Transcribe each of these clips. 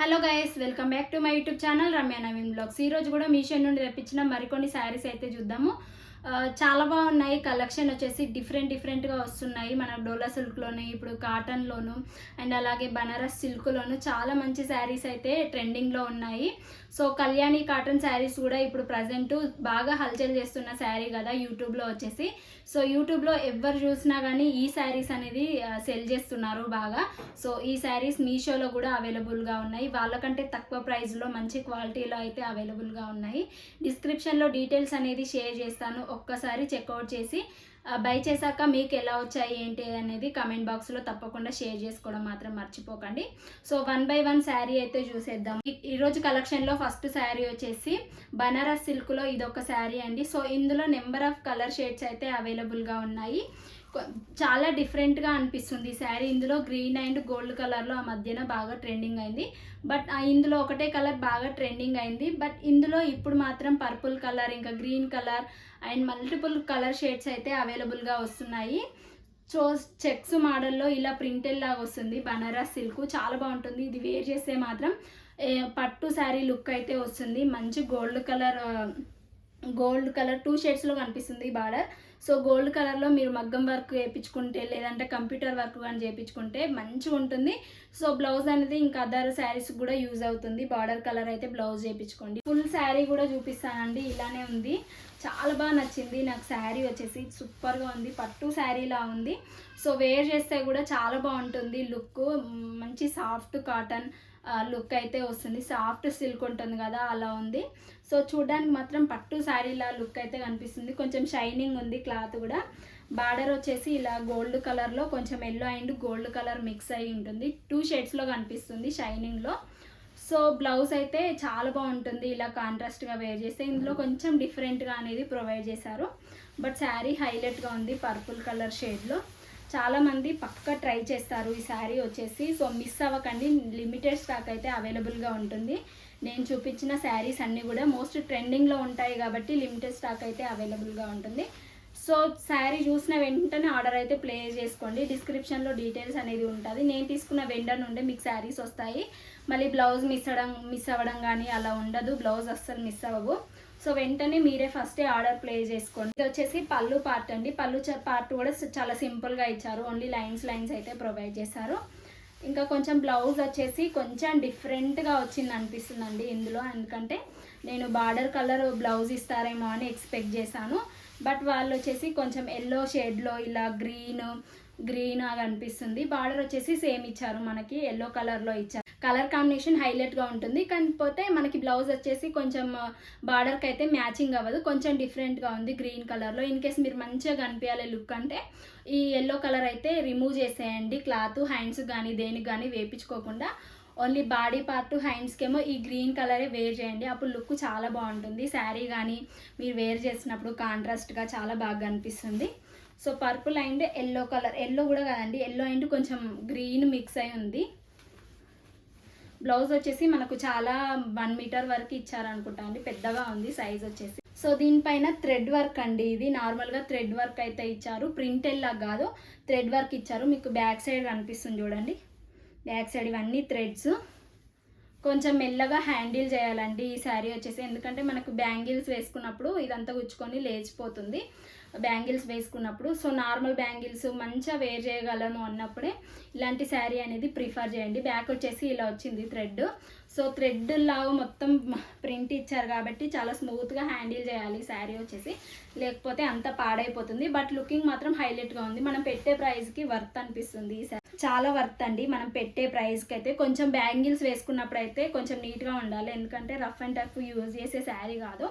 Hello guys, welcome back to my YouTube channel Ramya Naveen blogs. ఈరోజు కూడా మీషో నుండి తెప్పించిన మరికొన్ని శారీస్ అయితే చూద్దాము. చాలా బాగున్నాయి. కలెక్షన్ వచ్చేసి డిఫరెంట్గా వస్తున్నాయి. మన డోలా సిల్క్లోనే, ఇప్పుడు కాటన్లోను అండ్ అలాగే బనారస్ సిల్క్లోను చాలా మంచి శారీస్ అయితే ట్రెండింగ్లో ఉన్నాయి. సో కళ్యాణి కాటన్ శారీస్ కూడా ఇప్పుడు ప్రజెంట్ బాగా హల్చల్ చేస్తున్న శారీ కదా యూట్యూబ్లో వచ్చేసి. సో యూట్యూబ్లో ఎవరు చూసినా కానీ ఈ శారీస్ అనేది సెల్ చేస్తున్నారు బాగా. సో ఈ శారీస్ మీషోలో కూడా అవైలబుల్గా ఉన్నాయి. వాళ్ళకంటే తక్కువ ప్రైస్లో మంచి క్వాలిటీలో అయితే అవైలబుల్గా ఉన్నాయి. డిస్క్రిప్షన్లో డీటెయిల్స్ అనేది షేర్ చేస్తాను. ఒక్కసారి చెక్అవుట్ చేసి బై చేశాక మీకు ఎలా వచ్చాయి ఏంటి అనేది కమెంట్ బాక్స్లో తప్పకుండా షేర్ చేసుకోవడం మాత్రం మర్చిపోకండి. సో 1 by 1 శారీ అయితే చూసేద్దాం. ఈరోజు కలెక్షన్లో ఫస్ట్ శారీ వచ్చేసి బనారస్ సిల్క్లో ఇదొక శారీ అండి. సో ఇందులో నెంబర్ ఆఫ్ కలర్ షేడ్స్ అయితే అవైలబుల్గా ఉన్నాయి. చాలా డిఫరెంట్గా అనిపిస్తుంది ఈ శారీ. ఇందులో గ్రీన్ అండ్ గోల్డ్ కలర్లో ఆ మధ్యన బాగా ట్రెండింగ్ అయింది. బట్ ఇందులో ఒకటే కలర్ బాగా ట్రెండింగ్ అయింది. బట్ ఇందులో ఇప్పుడు మాత్రం పర్పుల్ కలర్, ఇంకా green colour and multiple colour shades అయితే అవైలబుల్గా వస్తున్నాయి. సో చెక్స్ మోడల్లో ఇలా ప్రింటెడ్ లాగా వస్తుంది. బనారస్ సిల్క్ చాలా బాగుంటుంది. ఇది వేర్ చేస్తే మాత్రం పట్టు శారీ లుక్ అయితే వస్తుంది. మంచి గోల్డ్ కలర్ 2 షేడ్స్లో కనిపిస్తుంది బార్డర్. సో గోల్డ్ కలర్లో మీరు మగ్గం వర్క్ చేయించుకుంటే, లేదంటే కంప్యూటర్ వర్క్ కానీ చేయించుకుంటే మంచిగా ఉంటుంది. సో బ్లౌజ్ అనేది ఇంకా అదర్ శారీస్ కూడా యూజ్ అవుతుంది. బార్డర్ కలర్ అయితే బ్లౌజ్ చేయించుకోండి. ఫుల్ శారీ కూడా చూపిస్తానండి. ఇలానే ఉంది. చాలా బాగా నచ్చింది నాకు శారీ వచ్చేసి. సూపర్గా ఉంది. పట్టు శారీలా ఉంది. సో వేర్ చేస్తే కూడా చాలా బాగుంటుంది. లుక్ మంచి సాఫ్ట్ కాటన్ లుక్ అయితే వస్తుంది. సాఫ్ట్ సిల్క్ ఉంటుంది కదా, అలా ఉంది. సో చూడడానికి మాత్రం పట్టు శారీలా లుక్ అయితే కనిపిస్తుంది. కొంచెం షైనింగ్ ఉంది క్లాత్ కూడా. బార్డర్ వచ్చేసి ఇలా గోల్డ్ కలర్లో కొంచెం yellow and gold colour mix అయి ఉంటుంది. 2 షేడ్స్లో కనిపిస్తుంది షైనింగ్లో. సో బ్లౌజ్ అయితే చాలా బాగుంటుంది ఇలా కాంట్రాస్ట్గా వేర్ చేస్తే. ఇందులో కొంచెం డిఫరెంట్గా అనేది ప్రొవైడ్ చేశారు. బట్ శారీ హైలైట్గా ఉంది పర్పుల్ కలర్ షేడ్లో. చాలామంది పక్కా ట్రై చేస్తారు ఈ శారీ వచ్చేసి. సో మిస్ అవ్వకండి. లిమిటెడ్ స్టాక్ అయితే అవైలబుల్గా ఉంటుంది. నేను చూపించిన శారీస్ అన్నీ కూడా మోస్ట్ ట్రెండింగ్లో ఉంటాయి కాబట్టి లిమిటెడ్ స్టాక్ అయితే అవైలబుల్గా ఉంటుంది. సో శారీ చూసిన వెంటనే ఆర్డర్ అయితే ప్లేస్ చేసుకోండి. డిస్క్రిప్షన్లో డీటెయిల్స్ అనేది ఉంటుంది. నేను తీసుకున్న వెండర్ నుండి మీకు శారీస్ వస్తాయి. మళ్ళీ బ్లౌజ్ మిస్ అవ్వడం కానీ అలా ఉండదు. బ్లౌజ్ అస్సలు మిస్ అవ్వవు. సో వెంటనే మీరే ఫస్టే ఆర్డర్ ప్లేస్ చేసుకోండి. ఇది వచ్చేసి పళ్ళు పార్ట్ అండి. పళ్ళు పార్ట్ కూడా చాలా సింపుల్గా ఇచ్చారు. ఓన్లీ లైన్స్ అయితే ప్రొవైడ్ చేశారు. ఇంకా కొంచెం బ్లౌజ్ వచ్చేసి కొంచెం డిఫరెంట్గా వచ్చింది అనిపిస్తుందండి ఇందులో. ఎందుకంటే నేను బార్డర్ కలర్ బ్లౌజ్ ఇస్తారేమో అని ఎక్స్పెక్ట్ చేశాను. బట్ వాళ్ళు వచ్చేసి కొంచెం ఎల్లో షేడ్లో ఇలా గ్రీన్ అలా అనిపిస్తుంది. బార్డర్ వచ్చేసి సేమ్ ఇచ్చారు, మనకి ఎల్లో కలర్లో ఇచ్చారు. కలర్ కాంబినేషన్ హైలైట్గా ఉంటుంది. కాకపోతే మనకి బ్లౌజ్ వచ్చేసి కొంచెం బార్డర్కి అయితే మ్యాచింగ్ అవ్వదు. కొంచెం డిఫరెంట్గా ఉంది గ్రీన్ కలర్లో. ఇన్ కేస్ మీరు మంచిగా కనిపించాలి లుక్ అంటే ఈ ఎల్లో కలర్ అయితే రిమూవ్ చేసేయండి. క్లాత్ హ్యాండ్స్ కానీ దేనికి కానీ వేయించుకోకుండా ఓన్లీ బాడీ పార్ట్ హ్యాండ్స్కేమో ఈ గ్రీన్ కలరే వేర్ చేయండి. అప్పుడు లుక్ చాలా బాగుంటుంది. శారీ కానీ మీరు వేర్ చేసినప్పుడు కాంట్రాస్ట్గా చాలా బాగా అనిపిస్తుంది. So purple and yellow colour, yellow కూడా కాదండి, ఎల్లో అండ్ కొంచెం గ్రీన్ మిక్స్ అయి ఉంది. బ్లౌజ్ వచ్చేసి మనకు చాలా 1 మీటర్ వరకు ఇచ్చారనుకుంటా అండి. పెద్దగా ఉంది సైజ్ వచ్చేసి. సో దీనిపైన థ్రెడ్ వర్క్ అండి. ఇది నార్మల్గా థ్రెడ్ వర్క్ అయితే ఇచ్చారు. ప్రింటెడ్ లాగా కాదు, థ్రెడ్ వర్క్ ఇచ్చారు. మీకు బ్యాక్ సైడ్ కనిపిస్తుంది చూడండి. బ్యాక్ సైడ్ ఇవన్నీ థ్రెడ్స్. కొంచెం మెల్లగా హ్యాండిల్ చేయాలండి ఈ శారీ వచ్చేసి. ఎందుకంటే మనకు బ్యాంగిల్స్ వేసుకున్నప్పుడు ఇదంతా గుచ్చుకొని లేచిపోతుంది బ్యాంగిల్స్ వేసుకున్నప్పుడు. సో నార్మల్ బ్యాంగిల్స్ మంచిగా వేర్ చేయగలను అన్నప్పుడే ఇలాంటి శారీ అనేది ప్రిఫర్ చేయండి. బ్యాక్ వచ్చేసి ఇలా వచ్చింది థ్రెడ్. సో థ్రెడ్ లాగా మొత్తం ప్రింట్ ఇచ్చారు కాబట్టి చాలా స్మూత్గా హ్యాండిల్ చేయాలి శారీ వచ్చేసి, లేకపోతే అంత పాడైపోతుంది. బట్ లుకింగ్ మాత్రం హైలైట్గా ఉంది. మనం పెట్టే ప్రైస్కి వర్త్ అనిపిస్తుంది ఈ శారీ. చాలా వర్త్ అండి మనం పెట్టే ప్రైస్కి అయితే. కొంచెం బ్యాంగిల్స్ వేసుకున్నప్పుడు అయితే కొంచెం నీట్గా ఉండాలి. ఎందుకంటే రఫ్ అండ్ టఫ్ యూజ్ చేసే శారీ కాదు.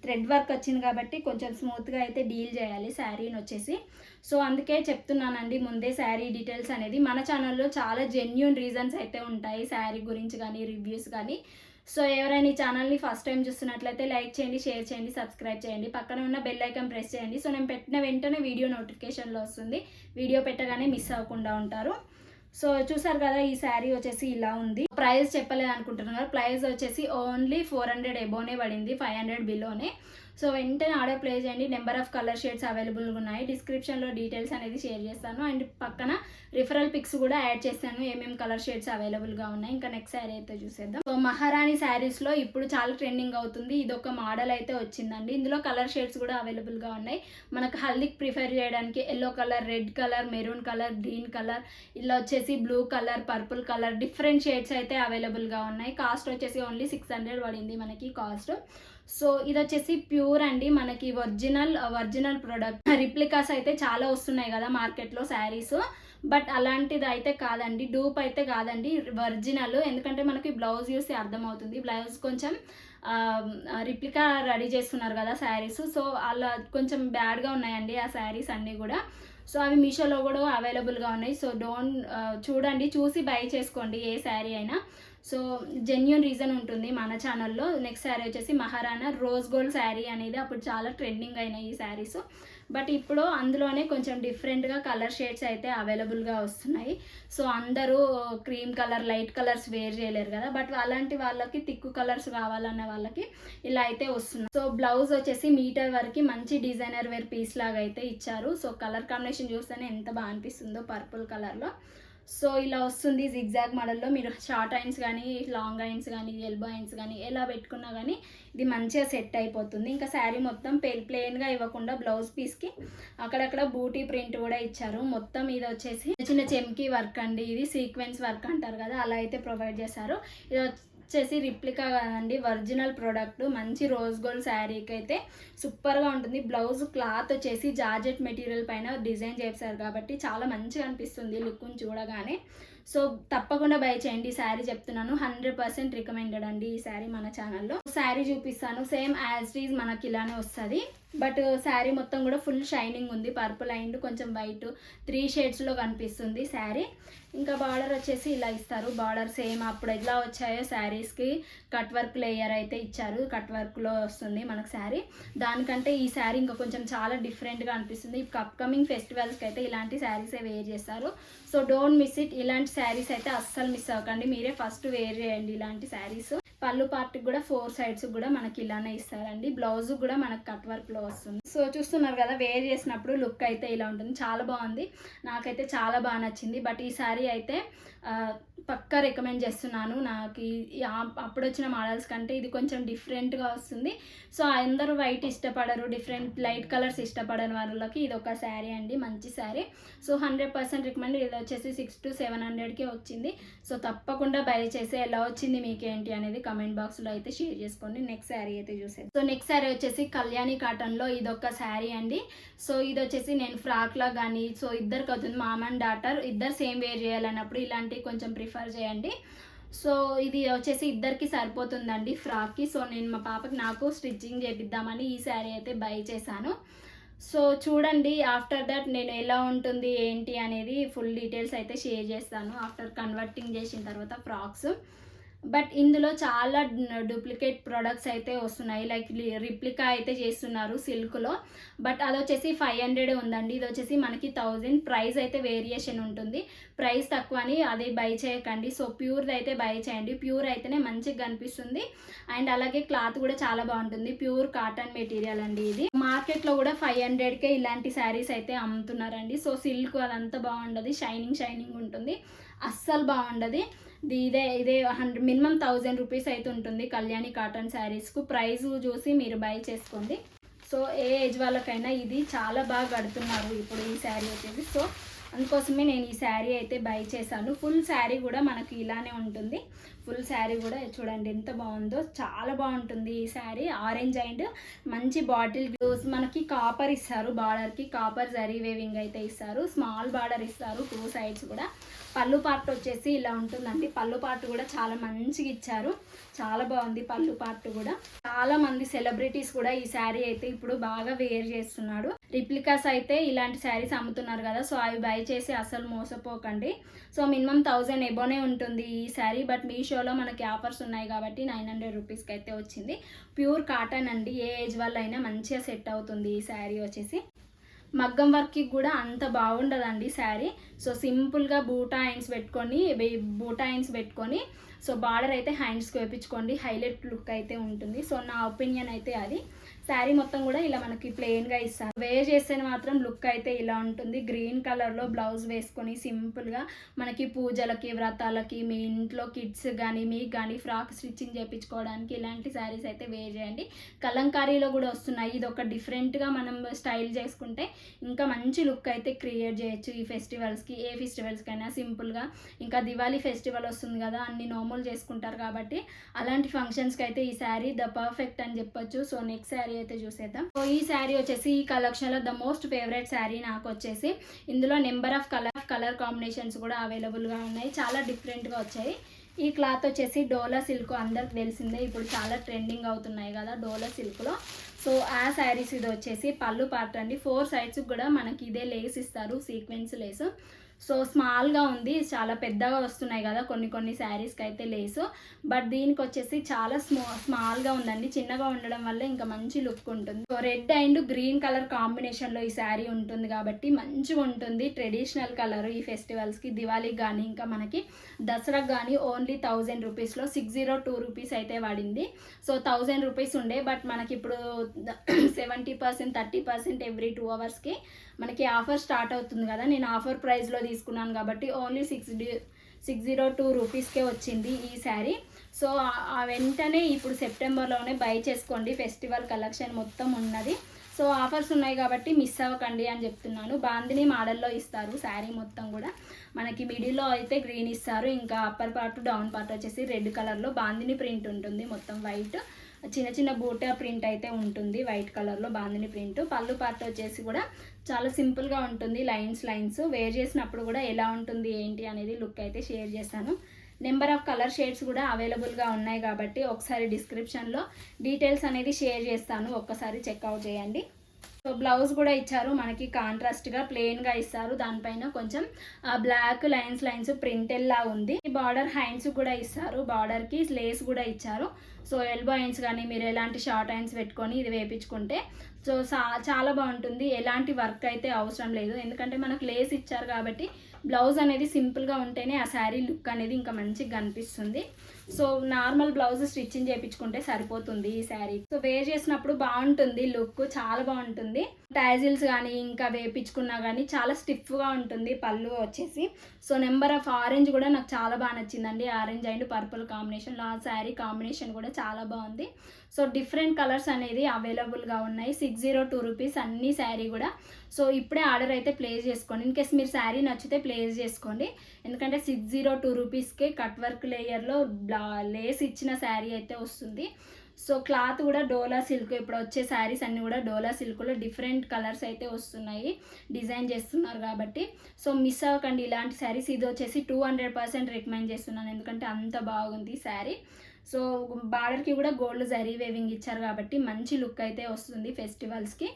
థ్రెడ్ వర్క్ వచ్చింది కాబట్టి కొంచెం స్మూత్గా అయితే డీల్ చేయాలి శారీని వచ్చేసి. సో అందుకే చెప్తున్నానండి ముందే శారీ డీటెయిల్స్ అనేది. మన ఛానల్లో చాలా జెన్యూన్ రీజన్స్ అయితే ఉంటాయి శారీ గురించి కానీ రివ్యూస్ కానీ. సో ఎవరైనా ఈ ఛానల్ని ఫస్ట్ టైం చూస్తున్నట్లయితే లైక్ చేయండి, షేర్ చేయండి, సబ్స్క్రైబ్ చేయండి. పక్కన ఉన్న బెల్ ఐకాన్ ప్రెస్ చేయండి. సో నేను పెట్టిన వెంటనే వీడియో నోటిఫికేషన్లో వస్తుంది. వీడియో పెట్టగానే మిస్ అవ్వకుండా ఉంటారు. సో చూసారు కదా ఈ శారీ వచ్చేసి ఇలా ఉంది. ప్రైస్ చెప్పలేదు అనుకుంటున్నారు. ప్రైస్ వచ్చేసి ఓన్లీ 400 ఎబోనే పడింది, 500 బిలోనే. సో వెంటనే ఆర్డర్ ప్లేస్ చేయండి. నెంబర్ ఆఫ్ కలర్ షేడ్స్ అవైలబుల్గా ఉన్నాయి. డిస్క్రిప్షన్లో డీటెయిల్స్ అనేది షేర్ చేస్తాను. అండ్ పక్కన రిఫరల్ పిక్స్ కూడా యాడ్ చేస్తాను, ఏమేమి కలర్ షేడ్స్ అవైలబుల్గా ఉన్నాయి. ఇంకా నెక్స్ట్ శారీ అయితే చూసేద్దాం. సో మహారాణి శారీస్లో ఇప్పుడు చాలా ట్రెండింగ్ అవుతుంది. ఇది ఒక మోడల్ అయితే వచ్చిందండి. ఇందులో కలర్ షేడ్స్ కూడా అవైలబుల్గా ఉన్నాయి. మనకు హల్దీకి ప్రిఫర్ చేయడానికి yellow colour, red colour, maroon colour, green colour, ఇలా వచ్చేసి blue colour, purple colour, different shades అయితే అవైలబుల్గా ఉన్నాయి. కాస్ట్ వచ్చేసి ఓన్లీ 600 పడింది మనకి కాస్ట్. సో ఇది వచ్చేసి ప్యూర్ అండి, మనకి ఒరిజినల్ ప్రోడక్ట్. రిప్లికాస్ అయితే చాలా వస్తున్నాయి కదా మార్కెట్లో శారీస్, బట్ అలాంటిది అయితే కాదండి, డూప్ అయితే కాదండి, ఒరిజినల్. ఎందుకంటే మనకి బ్లౌజ్ చూసి అర్థమవుతుంది. బ్లౌజ్ కొంచెం రిప్లికా రెడీ చేస్తున్నారు కదా శారీస్, సో అలా కొంచెం బ్యాడ్గా ఉన్నాయండి ఆ శారీస్ అన్నీ కూడా. సో అవి మీషోలో కూడా అవైలబుల్గా ఉన్నాయి. సో చూడండి, చూసి బై చేసుకోండి ఏ శారీ అయినా. సో జెన్యూన్ రీజన్ ఉంటుంది మన ఛానల్లో. నెక్స్ట్ శారీ వచ్చేసి మహారాణా రోజ్ గోల్డ్ శారీ అనేది అప్పుడు చాలా ట్రెండింగ్ అయినాయి ఈ శారీస్, బట్ ఇప్పుడు అందులోనే కొంచెం డిఫరెంట్గా కలర్ షేడ్స్ అయితే అవైలబుల్గా వస్తున్నాయి. సో అందరూ cream colour, light colours wear చేయలేరు కదా, బట్ అలాంటి వాళ్ళకి తిక్కు కలర్స్ కావాలన్న వాళ్ళకి ఇలా అయితే వస్తున్నాయి. సో బ్లౌజ్ వచ్చేసి మీటర్ వరకు మంచి డిజైనర్ వేర్ పీస్ లాగా అయితే ఇచ్చారు. సో కలర్ కాంబినేషన్ చూస్తేనే ఎంత బాగా అనిపిస్తుందో పర్పుల్ కలర్లో. సో ఇలా వస్తుంది జిగ్జాగ్ మోడల్లో. మీరు షార్ట్ హ్యాండ్స్ కానీ, లాంగ్ హ్యాండ్స్ కానీ, ఎల్బో హ్యాండ్స్ కానీ ఎలా పెట్టుకున్నా కానీ ఇది మంచిగా సెట్ అయిపోతుంది. ఇంకా శారీ మొత్తం ప్లెయిన్గా ఇవ్వకుండా బ్లౌజ్ పీస్కి అక్కడక్కడ బూటీ ప్రింట్ కూడా ఇచ్చారు. మొత్తం ఇది వచ్చేసి చిన్న చెమ్కీ వర్క్ అండి, ఇది సీక్వెన్స్ వర్క్ అంటారు కదా, అలా అయితే ప్రొవైడ్ చేశారు. ఇది వచ్చేసి రిప్లికా కాదండి, ఒరిజినల్ ప్రోడక్ట్. మంచి రోజ్ గోల్డ్ శారీకి అయితే సూపర్గా ఉంటుంది. బ్లౌజ్ క్లాత్ వచ్చేసి జార్జెట్ మెటీరియల్ పైన డిజైన్ చేశారు కాబట్టి చాలా మంచిగా అనిపిస్తుంది లుక్ని చూడగానే. సో తప్పకుండా బై చేయండి. ఈ శారీ చెప్తున్నాను 100% రికమెండెడ్ అండి ఈ శారీ మన ఛానల్లో. శారీ చూపిస్తాను, సేమ్ యాజ్ ఇట్ ఈజ్ మనకి ఇలానే వస్తుంది, బట్ శారీ మొత్తం కూడా ఫుల్ షైనింగ్ ఉంది. పర్పుల్ అండ్ కొంచెం వైట్ 3 షేడ్స్లో కనిపిస్తుంది శారీ. ఇంకా బార్డర్ వచ్చేసి ఇలా ఇస్తారు. బార్డర్ సేమ్ అప్పుడు ఎలా వచ్చాయో శారీస్కి కట్ వర్క్ లేయర్ అయితే ఇచ్చారు. కట్ వర్క్లో వస్తుంది మనకు శారీ. దానికంటే ఈ శారీ ఇంకా కొంచెం చాలా డిఫరెంట్గా అనిపిస్తుంది. ఇప్పుడు అప్కమింగ్ ఫెస్టివల్స్కి అయితే ఇలాంటి శారీసే వేర్ చేస్తారు. So don't miss it. ఇలాంటి శారీస్ అయితే అస్సలు మిస్ అవ్వకండి, మీరే ఫస్ట్ వేర్ చేయండి ఇలాంటి శారీస్. పళ్ళు పార్ట్కి కూడా 4 సైడ్స్ కూడా మనకి ఇలానే ఇస్తారండి. బ్లౌజ్ కూడా మనకు కట్ వర్క్లో వస్తుంది. సో చూస్తున్నారు కదా, వేర్ చేసినప్పుడు లుక్ అయితే ఇలా ఉంటుంది. చాలా బాగుంది, నాకైతే చాలా బాగా నచ్చింది. బట్ ఈ శారీ అయితే పక్కా రికమెండ్ చేస్తున్నాను. నాకు అప్పుడు వచ్చిన మోడల్స్ కంటే ఇది కొంచెం డిఫరెంట్గా వస్తుంది. సో అందరూ వైట్ ఇష్టపడరు, డిఫరెంట్ లైట్ కలర్స్ ఇష్టపడని వాళ్ళకి ఇది ఒక శారీ అండి, మంచి శారీ. So 100% recommend. ఇది వచ్చేసి 600 to 700కే వచ్చింది. సో తప్పకుండా బై చేసి ఎలా వచ్చింది మీకేంటి అనేది కమెంట్ బాక్స్లో అయితే షేర్ చేసుకోండి. నెక్స్ట్ శారీ అయితే చూసేది. సో నెక్స్ట్ శారీ వచ్చేసి కళ్యాణి కాటన్లో ఇదొక శారీ అండి. సో ఇది వచ్చేసి నేను ఫ్రాక్లా కానీ, సో ఇద్దరికి అవుతుంది, మామ్ అండ్ డాటర్ ఇద్దరు సేమ్ వేర్ చేయాలన్నప్పుడు ఇలాంటివి కొంచెం ప్రిఫర్ చేయండి. సో ఇది వచ్చేసి ఇద్దరికి సరిపోతుందండి ఫ్రాక్కి. సో నేను మా పాపకి నాకు స్టిచ్చింగ్ చేపిద్దామని ఈ శారీ అయితే బై చేశాను. సో చూడండి, ఆఫ్టర్ దట్ నేను ఎలా ఉంటుంది ఏంటి అనేది ఫుల్ డీటెయిల్స్ అయితే షేర్ చేస్తాను ఆఫ్టర్ కన్వర్టింగ్ చేసిన తర్వాత ఫ్రాక్స్. బట్ ఇందులో చాలా డూప్లికేట్ ప్రొడక్ట్స్ అయితే వస్తున్నాయి, లైక్ రిప్లికా అయితే చేస్తున్నారు సిల్క్లో. బట్ అది వచ్చేసి 500 ఉందండి. ఇది వచ్చేసి మనకి 1000. ప్రైస్ అయితే వేరియేషన్ ఉంటుంది, ప్రైస్ తక్కువ అని అది బై చేయకండి. సో ప్యూర్ది అయితే బై చేయండి, ప్యూర్ అయితేనే మంచిగా కనిపిస్తుంది. అండ్ అలాగే క్లాత్ కూడా చాలా బాగుంటుంది, ప్యూర్ కాటన్ మెటీరియల్ అండి. ఇది మార్కెట్లో కూడా 500కే ఇలాంటి శారీస్ అయితే అమ్ముతున్నారండి. సో సిల్క్ అదంతా బాగుండదు, షైనింగ్ ఉంటుంది, అస్సలు బాగుండదు. ఇదే మినిమం 1000 రూపీస్ అయితే ఉంటుంది కళ్యాణి కాటన్ శారీస్కు. ప్రైస్ చూసి మీరు బై చేసుకోండి. సో ఏ ఏజ్ వాళ్ళకైనా ఇది చాలా బాగా కడుతున్నారు ఇప్పుడు ఈ శారీ వచ్చేసి. సో అందుకోసమే నేను ఈ శారీ అయితే బై చేశాను. ఫుల్ శారీ కూడా మనకి ఇలానే ఉంటుంది. ఫుల్ శారీ కూడా చూడండి ఎంత బాగుందో, చాలా బాగుంటుంది ఈ శారీ. ఆరెంజ్ అండ్ మంచి బాటిల్ గ్లూస్, మనకి కాపర్ ఇస్తారు బార్డర్కి, కాపర్ జరీ వేవింగ్ అయితే ఇస్తారు. స్మాల్ బార్డర్ ఇస్తారు 2 సైడ్స్ కూడా. పళ్ళు పార్ట్ వచ్చేసి ఇలా ఉంటుందండి. పళ్ళు పార్ట్ కూడా చాలా మంచిగా ఇచ్చారు, చాలా బాగుంది పళ్ళు పార్ట్ కూడా. చాలా మంది సెలబ్రిటీస్ కూడా ఈ శారీ అయితే ఇప్పుడు బాగా వేర్ చేస్తున్నాడు. రిప్లికాస్ అయితే ఇలాంటి శారీస్ అమ్ముతున్నారు కదా, సో అవి బై చేసి అసలు మోసపోకండి. సో మినిమం 1000 ఎబోనే ఉంటుంది ఈ శారీ. బట్ మీషోలో మనకి ఆఫర్స్ ఉన్నాయి కాబట్టి 900 రూపీస్కి అయితే వచ్చింది. ప్యూర్ కాటన్ అండి, ఏ ఏజ్ వల్ల అయినా మంచిగా సెట్ అవుతుంది ఈ శారీ వచ్చేసి. మగ్గం వర్క్కి కూడా అంత బాగుండదండి శారీ. సో సింపుల్గా బూటా హ్యాండ్స్ పెట్టుకొని సో బార్డర్ అయితే హ్యాండ్స్కి వేయించుకోండి, హైలైట్ లుక్ అయితే ఉంటుంది. సో నా ఒపీనియన్ అయితే అది. శారీ మొత్తం కూడా ఇలా మనకి ప్లెయిన్గా ఇస్తారు. వేర్ చేస్తే మాత్రం లుక్ అయితే ఇలా ఉంటుంది. గ్రీన్ కలర్లో బ్లౌజ్ వేసుకొని సింపుల్గా మనకి పూజలకి, వ్రతాలకి, మీ ఇంట్లో కిడ్స్ కానీ మీకు కానీ ఫ్రాక్ స్టిచ్చింగ్ చేయించుకోవడానికి ఇలాంటి శారీస్ అయితే వేర్ చేయండి. కలంకారీలో కూడా వస్తున్నాయి. ఇది ఒక డిఫరెంట్గా మనం స్టైల్ చేసుకుంటే ఇంకా మంచి లుక్ అయితే క్రియేట్ చేయొచ్చు ఈ ఫెస్టివల్స్కి. ఏ ఫెస్టివల్స్కైనా సింపుల్గా, ఇంకా దివాళీ ఫెస్టివల్ వస్తుంది కదా, అన్ని నోములు చేసుకుంటారు కాబట్టి అలాంటి ఫంక్షన్స్కి అయితే ఈ శారీ ద పర్ఫెక్ట్ అని చెప్పొచ్చు. సో నెక్స్ట్ శారీ అయితే చూసేద్దాం. సో ఈ శారీ వచ్చేసి ఈ కలెక్షన్లో ద మోస్ట్ ఫేవరెట్ శారీ నాకు వచ్చేసి. ఇందులో నెంబర్ ఆఫ్ కలర్ కాంబినేషన్స్ కూడా అవైలబుల్గా ఉన్నాయి. చాలా డిఫరెంట్గా వచ్చాయి. ఈ క్లాత్ వచ్చేసి డోలా సిల్క్, అందరికి తెలిసిందే, ఇప్పుడు చాలా ట్రెండింగ్ అవుతున్నాయి కదా డోలా సిల్క్లో. సో ఆ శారీస్ ఇది వచ్చేసి పళ్ళు పార్ట్ అండి. 4 సైడ్స్ కూడా మనకి ఇదే లేస్ ఇస్తారు, సీక్వెన్స్ లేస్. సో స్మాల్గా ఉంది, చాలా పెద్దగా వస్తున్నాయి కదా కొన్ని శారీస్కి అయితే లేసు, బట్ దీనికి వచ్చేసి చాలా స్మాల్గా ఉందండి. చిన్నగా ఉండడం వల్ల ఇంకా మంచి లుక్ ఉంటుంది. So red and green colour కాంబినేషన్లో ఈ శారీ ఉంటుంది కాబట్టి మంచిగా ఉంటుంది. ట్రెడిషనల్ కలర్ ఈ ఫెస్టివల్స్కి, దివాళీకి కానీ ఇంకా మనకి దసరాకి కానీ ఓన్లీ 1000 రూపీస్లో 602 రూపీస్ అయితే పడింది. సో 1000 రూపీస్ ఉండే, బట్ మనకి ఇప్పుడు 70%, 30% ఎవ్రీ 2 అవర్స్కి మనకి ఆఫర్ స్టార్ట్ అవుతుంది కదా. నేను ఆఫర్ ప్రైస్లో తీసుకున్నాను కాబట్టి ఓన్లీ 602 రూపీస్కే వచ్చింది ఈ శారీ. సో వెంటనే ఇప్పుడు సెప్టెంబర్లోనే బై చేసుకోండి, ఫెస్టివల్ కలెక్షన్ మొత్తం ఉన్నది. సో ఆఫర్స్ ఉన్నాయి కాబట్టి మిస్ అవ్వకండి అని చెప్తున్నాను. బాందిని మోడల్లో ఇస్తారు శారీ మొత్తం కూడా. మనకి మిడిల్లో అయితే గ్రీన్ ఇస్తారు, ఇంకా అప్పర్ పార్ట్ డౌన్ పార్ట్ వచ్చేసి రెడ్ కలర్లో బాందిని ప్రింట్ ఉంటుంది. మొత్తం వైట్ చిన్న బూటా ప్రింట్ అయితే ఉంటుంది, వైట్ కలర్లో బాందిని ప్రింట్. పళ్ళు పార్ట్ వచ్చేసి కూడా చాలా సింపుల్గా ఉంటుంది, లైన్స్. వేర్ చేసినప్పుడు కూడా ఎలా ఉంటుంది ఏంటి అనేది లుక్ అయితే షేర్ చేస్తాను. నెంబర్ ఆఫ్ కలర్ షేడ్స్ కూడా అవైలబుల్గా ఉన్నాయి కాబట్టి ఒకసారి డిస్క్రిప్షన్లో డీటెయిల్స్ అనేది షేర్ చేస్తాను, ఒక్కసారి చెక్అవుట్ చేయండి. సో బ్లౌజ్ కూడా ఇచ్చారు మనకి కాంట్రాస్ట్గా ప్లెయిన్గా ఇస్తారు, దానిపైన కొంచెం బ్లాక్ లైన్స్ ప్రింటెల్లా ఉంది. బార్డర్ హ్యాండ్స్ కూడా ఇస్తారు, బార్డర్కి లేస్ కూడా ఇచ్చారు. సో ఎల్బో హ్యాండ్స్ కానీ మీరు ఎలాంటి షార్ట్ హ్యాండ్స్ పెట్టుకొని ఇది వేయించుకుంటే సో చాలా బాగుంటుంది. ఎలాంటి వర్క్ అయితే అవసరం లేదు, ఎందుకంటే మనకు లేస్ ఇచ్చారు కాబట్టి బ్లౌజ్ అనేది సింపుల్గా ఉంటేనే ఆ శారీ లుక్ అనేది ఇంకా మంచిగా కనిపిస్తుంది. సో నార్మల్ బ్లౌజ్ స్టిచ్చింగ్ చేయించుకుంటే సరిపోతుంది ఈ శారీ. సో వేర్ చేసినప్పుడు బాగుంటుంది, లుక్ చాలా బాగుంటుంది. టాజిల్స్ కానీ ఇంకా వేయించుకున్నా కానీ చాలా స్టిఫ్గా ఉంటుంది. పళ్ళు వచ్చేసి సో నెంబర్ ఆఫ్ ఆరెంజ్ కూడా నాకు చాలా బాగా నచ్చిందండి, ఆరెంజ్ అండ్ పర్పుల్ కాంబినేషన్లో ఆ శారీ కాంబినేషన్ కూడా చాలా బాగుంది. సో డిఫరెంట్ కలర్స్ అనేది అవైలబుల్గా ఉన్నాయి. 602 రూపీస్ అన్ని శారీ కూడా. సో ఇప్పుడే ఆర్డర్ అయితే ప్లేస్ చేసుకోండి. ఇన్ కేస్ మీరు శారీ నచ్చితే ప్లేస్ చేసుకోండి, ఎందుకంటే 602 రూపీస్కే కట్ వర్క్ లేయర్లో లేస్ ఇచ్చిన శారీ అయితే వస్తుంది. సో క్లాత్ కూడా డోలా సిల్క్, ఇప్పుడు వచ్చే శారీస్ అన్నీ కూడా డోలా సిల్క్లో డిఫరెంట్ కలర్స్ అయితే వస్తున్నాయి, డిజైన్ చేస్తున్నారు కాబట్టి. సో మిస్ అవ్వకండి ఇలాంటి శారీస్. ఇది వచ్చేసి 200% రికమెండ్ చేస్తున్నాను, ఎందుకంటే అంత బాగుంది శారీ. సో బార్డర్కి కూడా గోల్డ్ జరీ వేవింగ్ ఇచ్చారు కాబట్టి మంచి లుక్ అయితే వస్తుంది ఫెస్టివల్స్కి.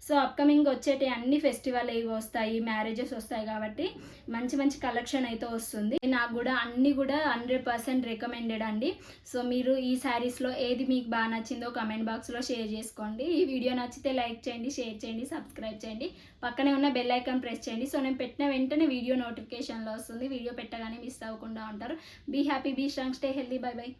సో అప్కమింగ్ వచ్చేటి అన్ని ఫెస్టివల్ ఇవి వస్తాయి, మ్యారేజెస్ వస్తాయి కాబట్టి మంచి కలెక్షన్ అయితే వస్తుంది. నాకు కూడా అన్నీ కూడా 100% రికమెండెడ్ అండి. సో మీరు ఈ శారీస్లో ఏది మీకు బాగా నచ్చిందో కమెంట్ బాక్స్లో షేర్ చేసుకోండి. ఈ వీడియో నచ్చితే లైక్ చేయండి, షేర్ చేయండి, సబ్స్క్రైబ్ చేయండి, పక్కనే ఉన్న బెల్ ఐకాన్ ప్రెస్ చేయండి. సో నేను పెట్టిన వెంటనే వీడియో నోటిఫికేషన్లో వస్తుంది, వీడియో పెట్టగానే మిస్ అవ్వకుండా ఉంటారు. Be happy, be strong, stay healthy, bye by.